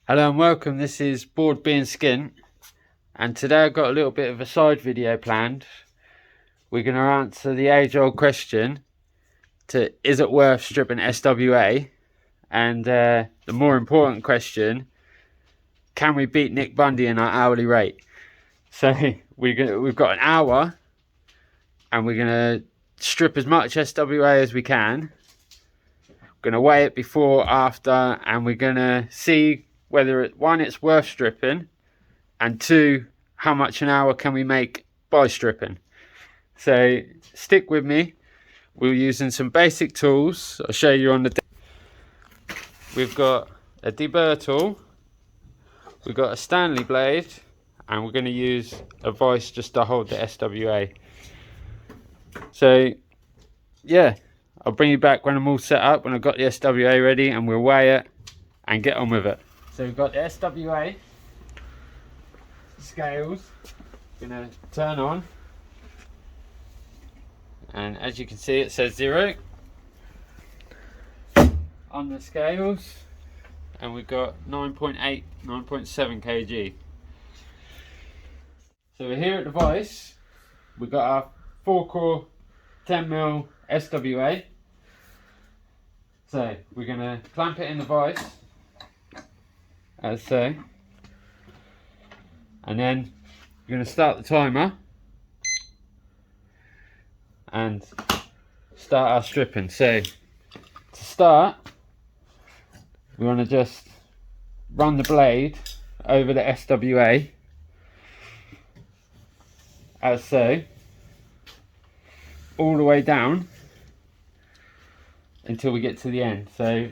Hello and welcome, this is Board Being Skint, and today I've got a little bit of a side video planned. We're going to answer the age-old question to is it worth stripping SWA, and the more important question, can we beat Nick Bundy in our hourly rate? So we've got an hour and we're going to strip as much SWA as we can. We're going to weigh it before, after, and we're going to see whether one, it's worth stripping, and two, how much an hour can we make by stripping. So stick with me. We're using some basic tools. I'll show you on the we've got a deburr tool, we've got a Stanley blade, and we're going to use a vice just to hold the SWA. So yeah, I'll bring you back when I'm all set up, when I've got the SWA ready, and we'll weigh it and get on with it. So we've got the SWA scales, gonna turn on, and as you can see it says 0 on the scales, and we've got 9.8, 9.7 kg. So we're here at the vice, we've got our 4-core 10mm SWA. So we're gonna clamp it in the vice, as so. And then we're going to start the timer and start our stripping. So to start, we want to just run the blade over the SWA, as so, all the way down until we get to the end. So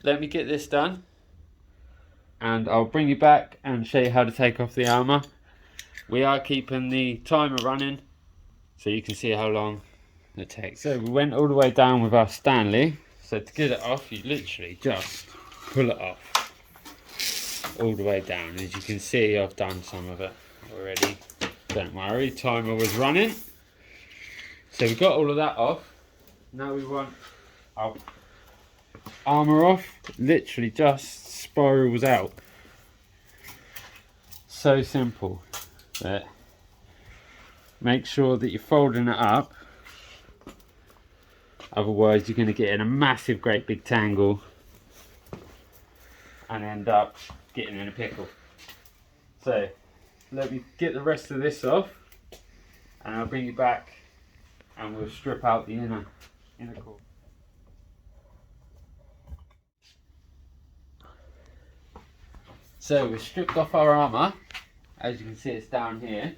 let me get this done, and I'll bring you back and show you how to take off the armour. We are keeping the timer running so you can see how long it takes. So we went all the way down with our Stanley. So to get it off, you literally just pull it off all the way down. As you can see, I've done some of it already. Don't worry, timer was running. So we got all of that off. Now we want our armour off. Literally just spirals out. So simple. But make sure that you're folding it up, otherwise you're going to get in a massive great big tangle and end up getting in a pickle. So let me get the rest of this off, and I'll bring you back and we'll strip out the inner core. So we've stripped off our armour. As you can see, it's down here.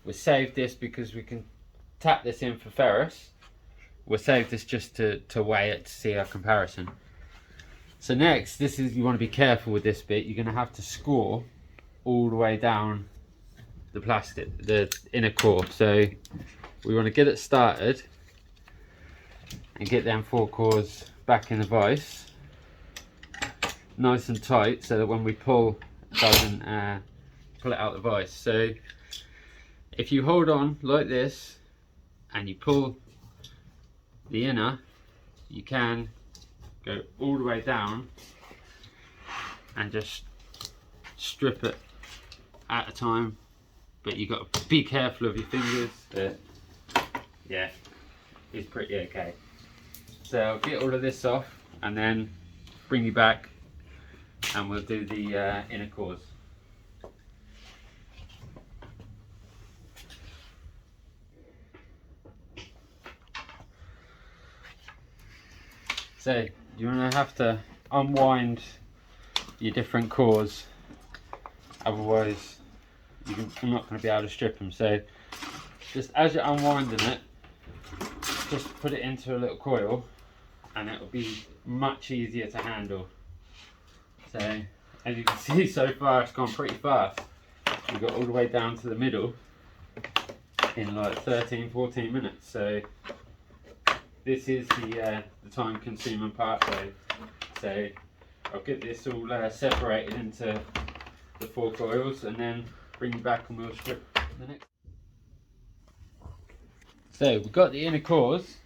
We'll save this because we can tap this in for ferrous. We'll save this just to weigh it, to see our comparison. So next, this is, you want to be careful with this bit. You're going to have to score all the way down the plastic, the inner core. So we want to get it started and get them 4 cores back in the vice, nice and tight, so that when we pull, it doesn't pull it out the vice. So if you hold on like this and you pull the inner, you can go all the way down and just strip it at a time, but you've got to be careful of your fingers. But yeah, it's pretty okay. So I'll get all of this off and then bring you back and we'll do the inner cores. So you're going to have to unwind your different cores, otherwise you're not going to be able to strip them. So just as you're unwinding it, just put it into a little coil and it will be much easier to handle. So as you can see, so far it's gone pretty fast. We got all the way down to the middle in like 13-14 minutes. So this is the time consuming part though. So I'll get this all separated into the 4 coils and then bring you back and we'll strip the next. So we've got the inner cores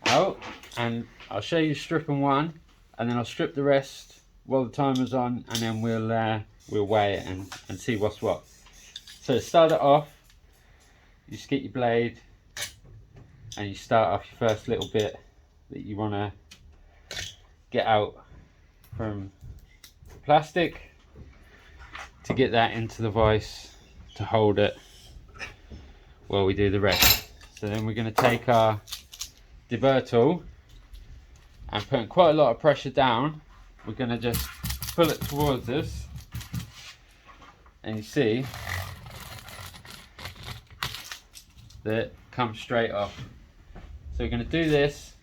out, and I'll show you stripping one and then I'll strip the rest while the timer's on, and then we'll weigh it and see what's what. So to start it off, you just get your blade and you start off your first little bit that you want to get out from the plastic to get that into the vise to hold it while we do the rest. So then we're going to take our deburr tool and putting quite a lot of pressure down, we're going to just pull it towards us, and you see that it comes straight off. So we're going to do this,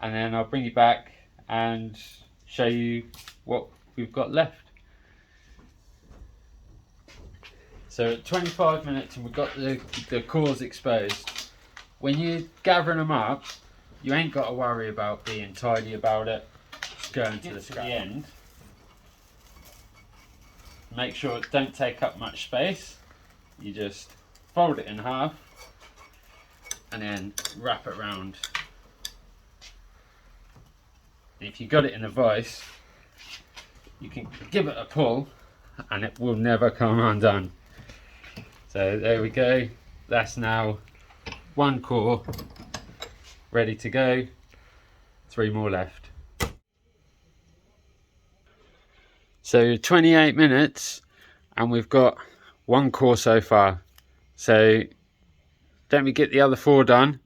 and then I'll bring you back and show you what we've got left. So at 25 minutes and we've got the cores exposed. When you're gathering them up, you ain't got to worry about being tidy about it. Just going to the end. Make sure it don't take up much space. You just fold it in half and then wrap it around. If you got it in a vise, you can give it a pull and it will never come undone. So there we go, that's now one core ready to go, 3 more left. So 28 minutes and we've got 1 core so far. So don't we get the other 4 done,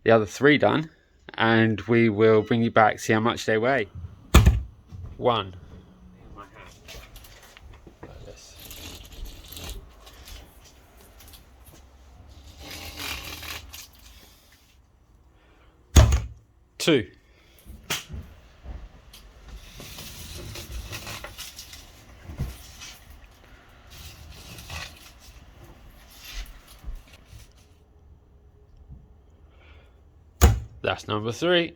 the other 3 done, and we will bring you back, see how much they weigh. 1. 2. That's number 3.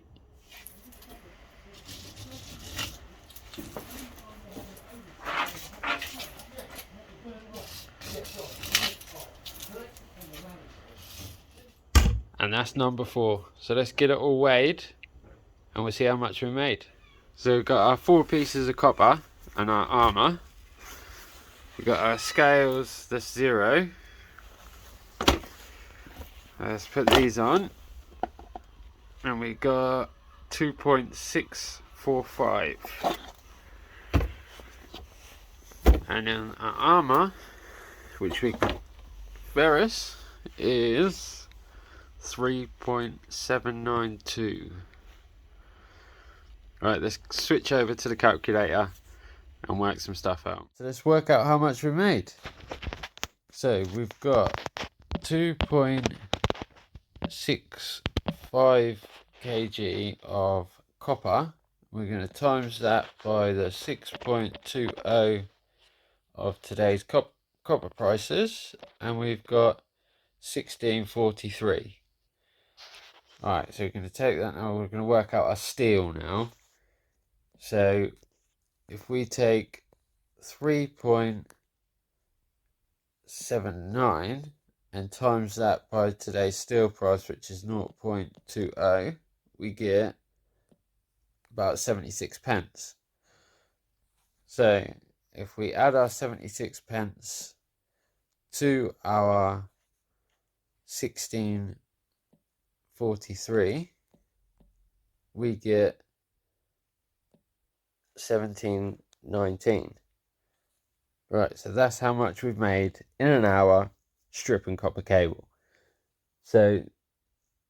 And that's number 4. So let's get it all weighed and we'll see how much we made. So we've got our 4 pieces of copper and our armour. We've got our scales, that's 0. Let's put these on. And we got 2.645. And then our armour, which we ferrous, is 3.792. Right, let's switch over to the calculator and work some stuff out. So let's work out how much we made. So we've got 2.65 kg of copper. We're going to times that by the 6.20 of today's copper prices, and we've got 1643. Alright, so we're going to take that now, we're going to work out our steel now. So if we take 3.79 and times that by today's steel price, which is 0.20, we get about 76 pence. So if we add our 76 pence to our 1643, we get 17.19. Right, so that's how much we've made in an hour stripping copper cable. So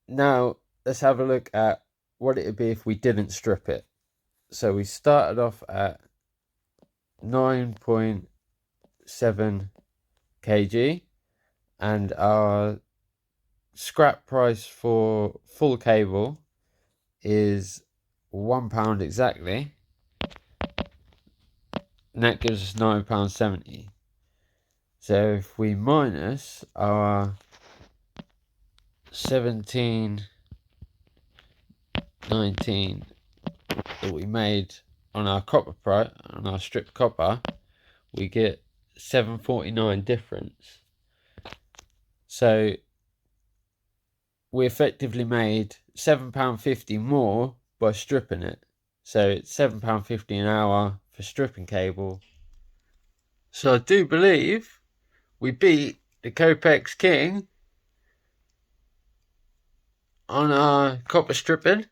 now let's have a look at what it would be if we didn't strip it. So we started off at 9.7 kg and our scrap price for full cable is £1 exactly, and that gives us £9.70. So if we minus our 17.19 that we made on our copper price, on our stripped copper, we get 7.49 difference. So we effectively made £7.50 more by stripping it. So it's £7.50 an hour for stripping cable. So I do believe we beat the Copex King on our copper stripping.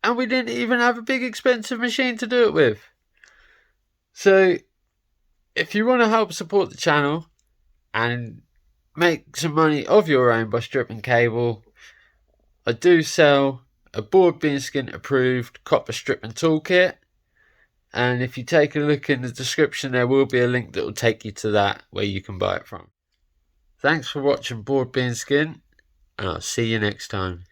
And we didn't even have a big expensive machine to do it with. So if you want to help support the channel and make some money of your own by stripping cable, I do sell a board being skint approved copper stripping toolkit, and if you take a look in the description there will be a link that will take you to that where you can buy it from. Thanks for watching Board Being Skint, and I'll see you next time.